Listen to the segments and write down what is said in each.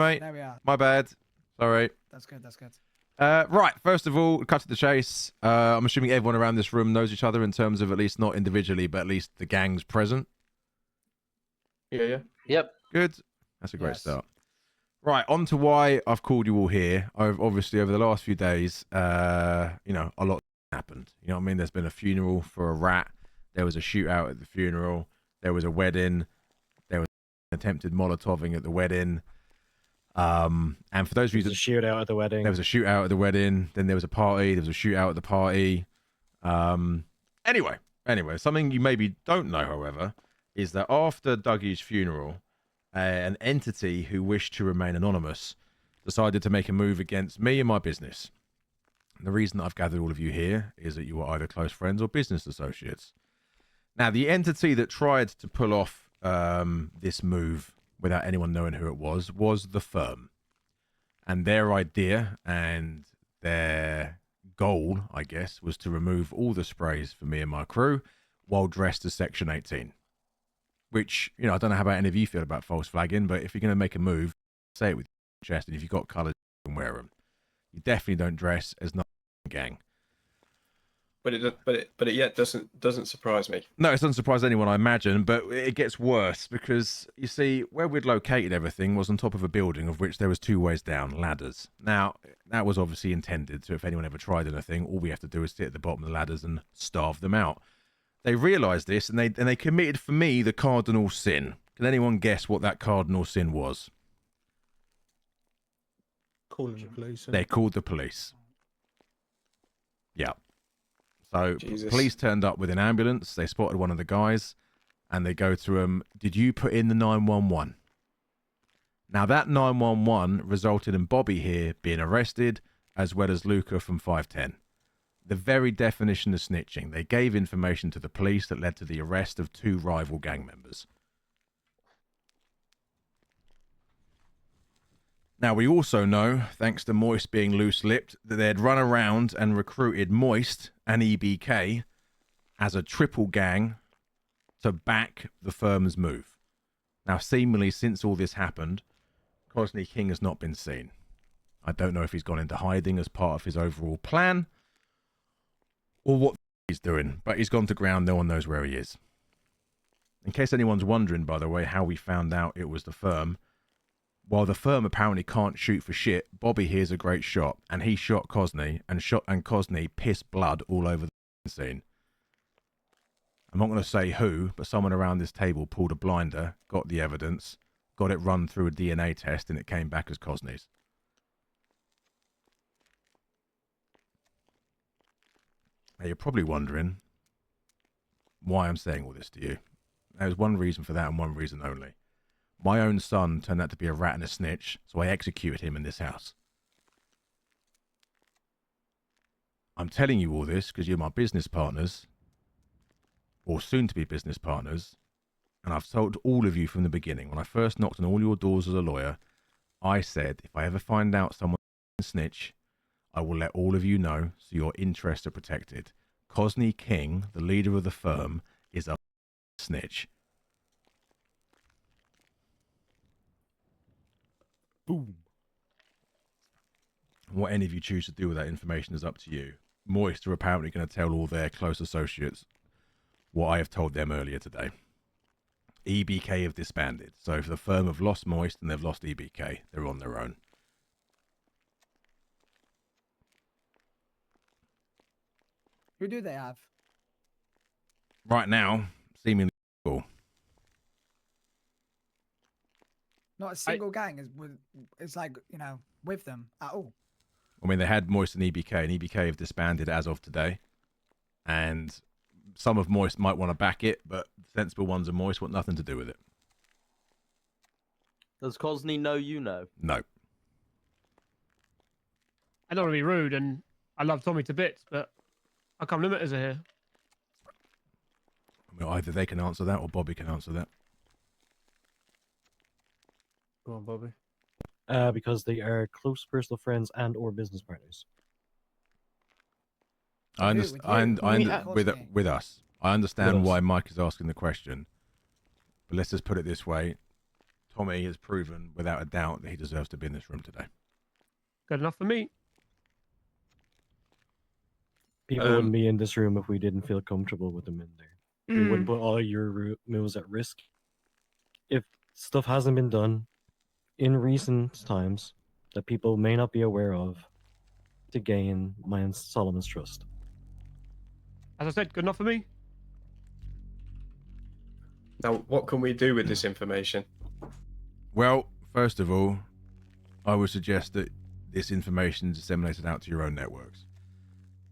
Mate, There we are. my bad. Sorry. That's good. That's good. Right, first of all, cut to the chase. I'm assuming everyone around this room knows each other in terms of at least not individually, but at least the gang's present. Yeah. Yep. Good. That's a great Yes. start. Right, on to why I've called you all here. Obviously, over the last few days, a lot happened. You know what I mean? There's been a funeral for a rat. There was a shootout at the funeral. There was a wedding. There was attempted Molotoving at the wedding. And for those of you There was a shootout at the wedding. there was a shootout at the wedding. Then there was a party. There was a shootout at the party. Anyway, something you maybe don't know, however, is that after Dougie's funeral, an entity who wished to remain anonymous decided to make a move against me and my business. And the reason that I've gathered all of you here is that you are either close friends or business associates. Now, the entity that tried to pull off this move without anyone knowing who it was the firm. And their idea and their goal, I guess, was to remove all the sprays for me and my crew while dressed as Section 18. Which, I don't know how about any of you feel about false flagging, but if you're going to make a move, say it with your chest, and if you've got colours, you can wear them. You definitely don't dress as not gang. But it yet doesn't surprise me. No, it doesn't surprise anyone, I imagine, but it gets worse because, you see, where we'd located everything was on top of a building of which there was 2 ways down, ladders. Now, that was obviously intended, so if anyone ever tried anything, all we have to do is sit at the bottom of the ladders and starve them out. They realised this, and they committed for me the cardinal sin. Can anyone guess what that cardinal sin was? Calling the police. They called the police. Yeah. So Jesus. police turned up with an ambulance. They spotted one of the guys, and they go to him. Did you put in the 911? Now that 911 resulted in Bobby here being arrested, as well as Luca from 510. The very definition of snitching. They gave information to the police that led to the arrest of 2 rival gang members. Now, we also know, thanks to Moist being loose-lipped, that they had run around and recruited Moist and EBK as a triple gang to back the firm's move. Now, seemingly, since all this happened, Cosney King has not been seen. I don't know if he's gone into hiding as part of his overall plan or what he's doing, but he's gone to ground. No one knows where he is. In case anyone's wondering, by the way, how we found out it was the firm, while the firm apparently can't shoot for shit, Bobby here's a great shot, and he shot Cosney, and Cosney pissed blood all over the scene. I'm not going to say who, but someone around this table pulled a blinder, got the evidence, got it run through a DNA test, and it came back as Cosney's. Now, you're probably wondering why I'm saying all this to you. There's one reason for that and one reason only. My own son turned out to be a rat and a snitch, so I executed him in this house. I'm telling you all this because you're my business partners, or soon-to-be business partners, and I've told all of you from the beginning. When I first knocked on all your doors as a lawyer, I said, if I ever find out someone snitch, I will let all of you know so your interests are protected. Cosney King, the leader of the firm, is a snitch. Boom. What any of you choose to do with that information is up to you. Moist are apparently going to tell all their close associates what I have told them earlier today. EBK have disbanded. So if the firm have lost Moist and they've lost EBK, they're on their own. Who do they have? Right now, seemingly cool. Not a single gang is with. It's like with them at all. I mean, they had Moist and EBK have disbanded as of today. And some of Moist might want to back it, but sensible ones of Moist want nothing to do with it. Does Cosney know you know? No. I don't want to be rude, and I love Tommy to bits, but how come limiters are here? I mean, either they can answer that or Bobby can answer that. Go on, Bobby. Because they are close personal friends and or business partners. I understand. With us. I understand With us. why Mike is asking the question, but let's just put it this way: Tommy has proven without a doubt that he deserves to be in this room today. Good enough for me. People wouldn't be in this room if we didn't feel comfortable with them in there. We wouldn't put all your moves at risk. If stuff hasn't been done in recent times that people may not be aware of to gain my and Solomon's trust. As I said, good enough for me. Now, what can we do with this information? Well, first of all, I would suggest that this information is disseminated out to your own networks.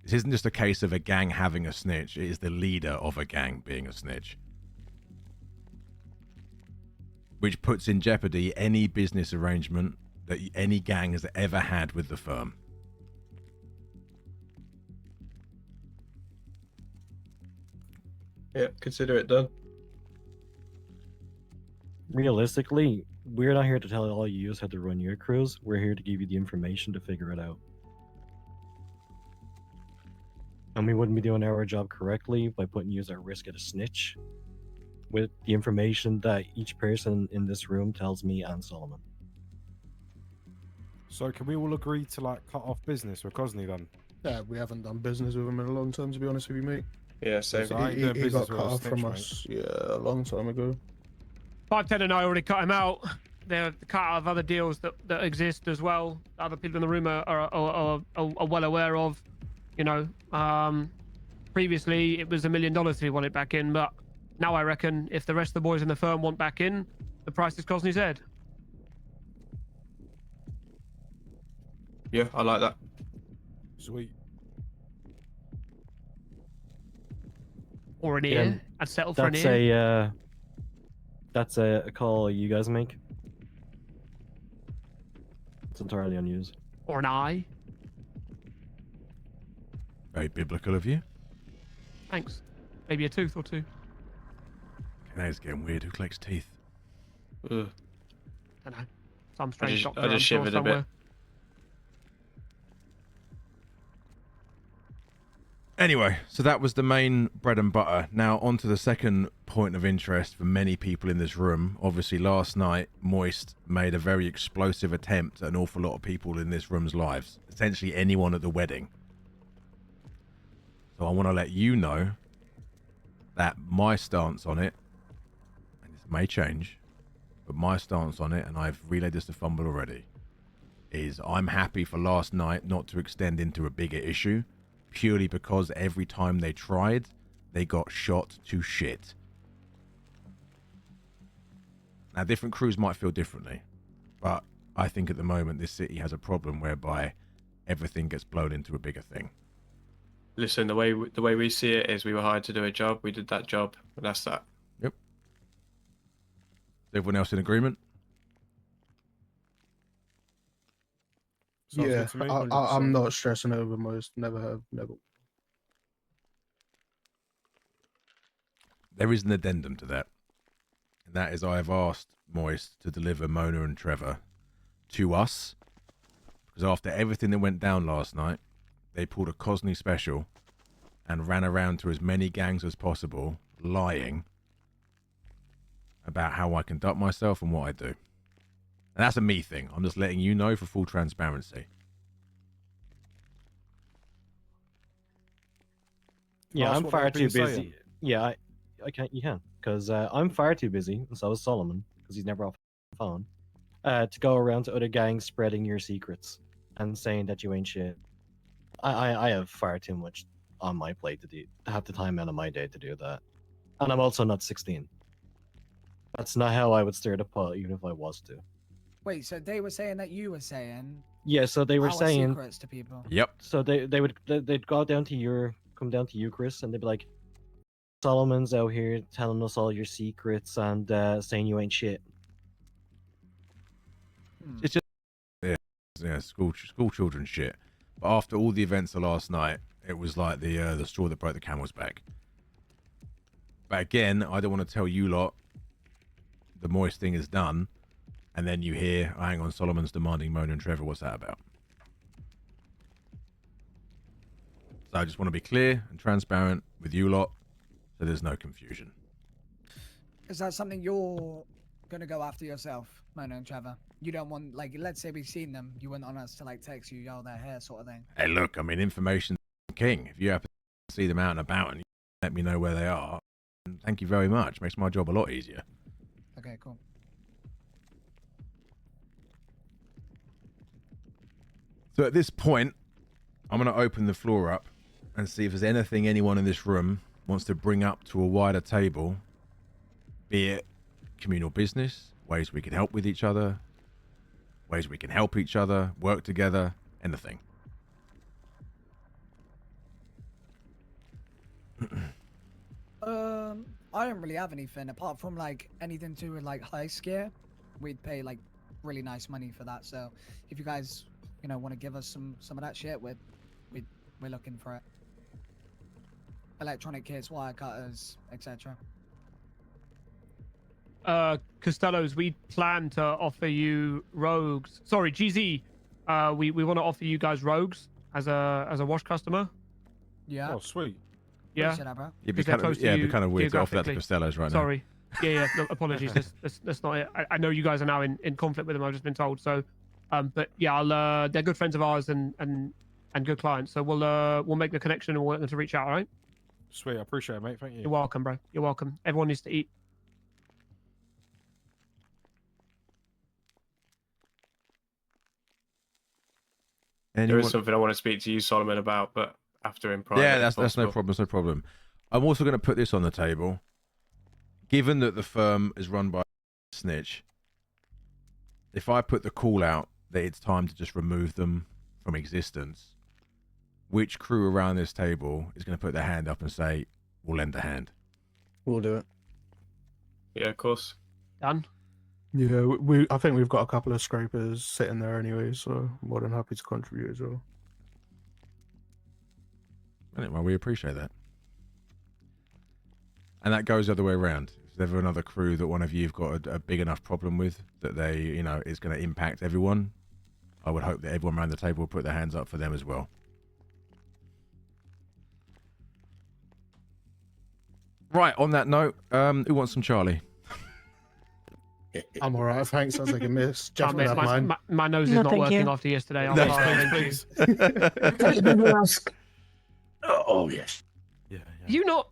This isn't just a case of a gang having a snitch, it is the leader of a gang being a snitch. Which puts in jeopardy any business arrangement that any gang has ever had with the firm. Yeah, consider it done. Realistically, we're not here to tell all you how to run your crews. We're here to give you the information to figure it out. And we wouldn't be doing our job correctly by putting you at risk at a snitch with the information that each person in this room tells me and Solomon. So can we all agree to like cut off business with Cosney then? Yeah, we haven't done business with him in a long time, to be honest with you, mate. Yeah, same. So I ain't doing He business got with cut a off from snitch, us, yeah, a long time ago. 510 and I already cut him out. They're cut out of other deals that exist as well. Other people in the room are well aware of. You know, previously it was $1 million if he wanted back in, but now I reckon if the rest of the boys in the firm want back in, the price is Cosney's head. Yeah, I like that. Sweet. Or an Yeah, ear. I'd settle for an ear. That's a call you guys make. It's entirely unused. Or an eye. Very biblical of you. Thanks. Maybe a tooth or two. Now it's getting weird. Who collects teeth? Ugh. I don't know. Some strange doctor, I just I'm sure, shivered a somewhere. bit. Anyway, so that was the main bread and butter. Now, on to the second point of interest for many people in this room. Obviously, last night, Moist made a very explosive attempt at an awful lot of people in this room's lives. Essentially, anyone at the wedding. So I want to let you know that my stance on it, and this may change, but my stance on it, and I've relayed this to Fumble already, is I'm happy for last night not to extend into a bigger issue. Purely because every time they tried, they got shot to shit. Now, different crews might feel differently, but I think at the moment this city has a problem whereby everything gets blown into a bigger thing. Listen, the way we see it is we were hired to do a job. We did that job, and that's that. Yep. Is everyone else in agreement? Sounds Yeah, good to me. I'm not stressing over most. Never have, never. There is an addendum to that. And that is I have asked Moist to deliver Mona and Trevor to us. Because after everything that went down last night, they pulled a Cosney special and ran around to as many gangs as possible, lying about how I conduct myself and what I do. And that's a me thing. I'm just letting you know for full transparency. Yeah, That's I'm what far they've too been busy. saying. Yeah, I can't. You can, because I'm far too busy, and so is Solomon, because he's never off the phone, to go around to other gangs spreading your secrets and saying that you ain't shit. I have far too much on my plate to have the time out of my day to do that, and I'm also not 16. That's not how I would stir the pot, even if I was to. Wait, so they were saying that you were saying Yeah, so they were our saying. secrets to people. Yep. So they'd go down to come down to you, Chris, and they'd be like, Solomon's out here telling us all your secrets and saying you ain't shit. It's just school children shit. But after all the events of last night, it was like the straw that broke the camel's back. But again, I don't want to tell you lot the Moist thing is done, and then you hear, oh, hang on, Solomon's demanding Mona and Trevor. What's that about? So I just want to be clear and transparent with you lot, so there's no confusion. Is that something you're gonna go after yourself, Mona and Trevor. You don't want, like, let's say we've seen them, you wouldn't want us to, like, text you, yo, they're here, sort of thing. Hey, look, I mean, information's king. If you happen to see them out and about and you let me know where they are, thank you very much. Makes my job a lot easier. Okay, cool. So at this point, I'm going to open the floor up and see if there's anything anyone in this room wants to bring up to a wider table, be it communal business, ways we can help with each other, ways we can help each other, work together, anything. I don't really have anything apart from like anything to do with like high scare. We'd pay like really nice money for that. So if you guys, you know, want to give us some of that shit, we're looking for it. Electronic kits, wire cutters, etc. Costello's, we plan to offer you rogues. Sorry, GZ. We want to offer you guys rogues as a wash customer. Yeah. Oh, sweet. Yeah. Appreciate that, bro. It'd be Because they're kind of, close to it'd be you kind of weird to offer that to geographically. Costello's right Sorry. Yeah. No, apologies. That's not it. I know you guys are now in conflict with them. I've just been told. So, but yeah, I'll. They're good friends of ours and good clients. So we'll make the connection and we'll want them to reach out. All right. Sweet. I appreciate it, mate. Thank you. You're welcome, bro. You're welcome. Everyone needs to eat. There Anyone? is something I want to speak to you, Solomon, about, but after in private. Yeah, if that's no possible. problem. That's no problem. I'm also going to put this on the table. Given that the firm is run by Snitch, if I put the call out that it's time to just remove them from existence, which crew around this table is going to put their hand up and say, we'll lend a hand? We'll do it. Yeah, of course. Done. Yeah, I think we've got a couple of scrapers sitting there anyway, so more than happy to contribute as well. Well, we appreciate that. And that goes the other way around. If there's ever another crew that one of you've got a big enough problem with that they, you know, is going to impact everyone, I would hope that everyone around the table will put their hands up for them as well. Right, on that note, who wants some Charlie? I'm alright, thanks. Sounds like a miss. Jeff Can't would miss. have mine. My nose is No, not thank working you. after yesterday. I'm No, fine. please, Oh, yes. Yeah. You not?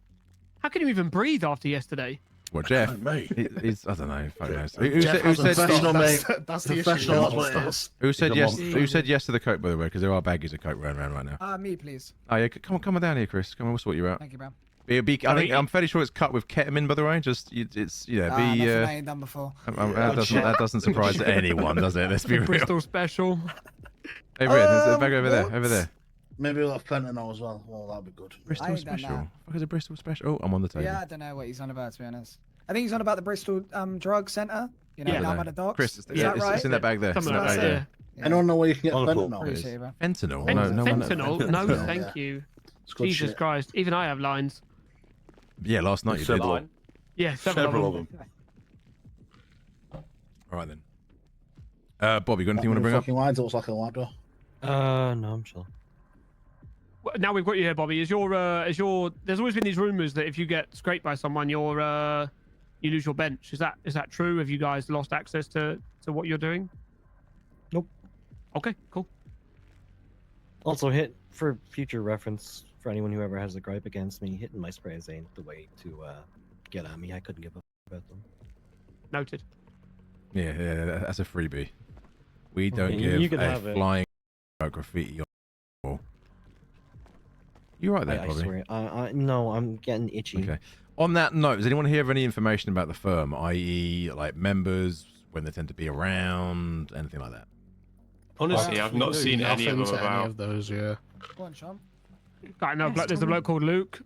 How can you even breathe after yesterday? What, Jeff? Mate. He's, I don't know. Fuck knows. Who Jeff said? Who hasn't said? stopped. Professional, mate. That's the issue. Professional, that's Jeff what it hasn't is. stopped. Who said He's a yes? monster. Who said yes to the coke, by the way? Because there are baggies of coke running around right now. Me, please. Oh yeah, come on down here, Chris. Come on, we'll sort you out. Thank you, bro. I'm fairly sure it's cut with ketamine, by the way. Just it's Nothing I ain't done before. that doesn't surprise anyone, does it? Let's be real. Bristol special. Hey, Red, there's a bag over there. Over there. Maybe we'll have fentanyl as well. Oh, that'd be good. Bristol ain't done special. that. What is a Bristol special? Oh, I'm on the table. Yeah, I don't know what he's on about, to be honest. I think he's on about the Bristol drug centre. You know, Yeah. down by the docks. Chris, is yeah, that right? it's in that bag there. Something It's in like that that. bag Yeah. I don't know where you can get Wonderful. fentanyl. Appreciate it, bro. Fentanyl? Fen- No, no, fentanyl? No, Fentanyl, thank yeah. you. It's good Jesus shit. Christ. Even I have lines. Yeah, last night you did. All Yeah, several of them. right then. Bob, you got anything you want to bring up? Fucking lines, it looks like a ladder. No, I'm chill. Well, now we've got you here, Bobby. There's always been these rumors that if you get scraped by someone, you lose your bench. Is that true? Have you guys lost access to what you're doing? Nope. Okay, cool. Also, hit for future reference for anyone who ever has a gripe against me, hitting my sprays ain't the way to get at me. I couldn't give a about them. Noted. Yeah, that's a freebie. We don't Okay, give you can a have it. flying graffiti on the wall. You right there, I Bobby? swear. No, I'm getting itchy. Okay. On that note, does anyone here have any information about the firm, i.e., like members, when they tend to be around, anything like that? Honestly, I've not seen any of Nothing them to any about. of those, yeah. Go on, Sean. I know. Yes, There's a tell me. bloke called Luke.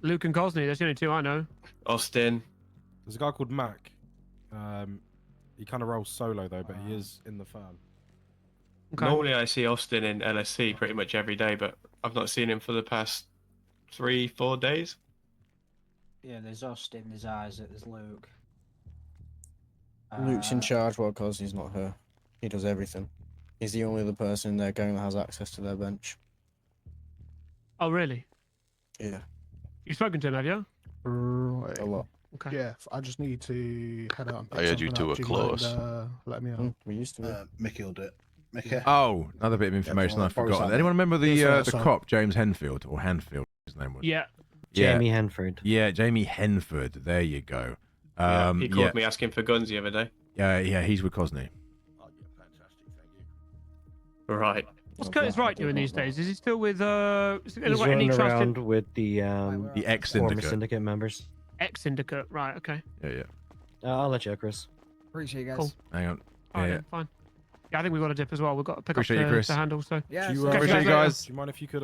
Luke and Cosney. That's the only two I know. Austin. There's a guy called Mac. He kind of rolls solo though, but he is in the firm. Okay. Normally, I see Austin in LSC pretty much every day, but I've not seen him for the past 3-4 days. Yeah, there's Austin, there's Isaac, there's Luke. Luke's in charge while Cosney's not here. He does everything. He's the only other person in their gang that has access to their bench. Oh, really? Yeah, You've spoken to him, have you? Right. a lot. Okay. Yeah, I just need to head out and pick I add you something to up. a Do you mind, clause. let me out. We used to. Mickey will do it. Mickey. Oh, another bit of information well, I probably forgot. something. Anyone remember Yes, sir, the that's fine. cop, James Henfield, or Hanfield, his name was? Yeah. Jamie Henford. Yeah, Jamie Henford. There you go. Yeah, he called yeah. me asking for guns the other day. Yeah, he's with Cosney. Oh, yeah, fantastic. Thank you. Right. What's Curtis Wright doing these days? Is he still with He's running around with the The ex former syndicate. syndicate members. ex syndicate? Right. Okay. Yeah. I'll let you go, Chris. Appreciate you guys. Cool. Hang on. All right, Yeah. then, fine. Yeah, I think we've got a dip as well. We've got to pick Appreciate you, up Chris. the handle. So Yeah. Do you, so- Okay, Appreciate you later. guys. Do you mind if you could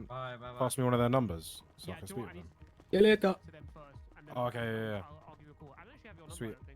Bye. pass me one of their numbers so Yeah, I can do you speak want with them? See you later. to them first, and then Oh, okay, yeah. I'll give you a call. I don't actually have your number. Sweet. I don't think.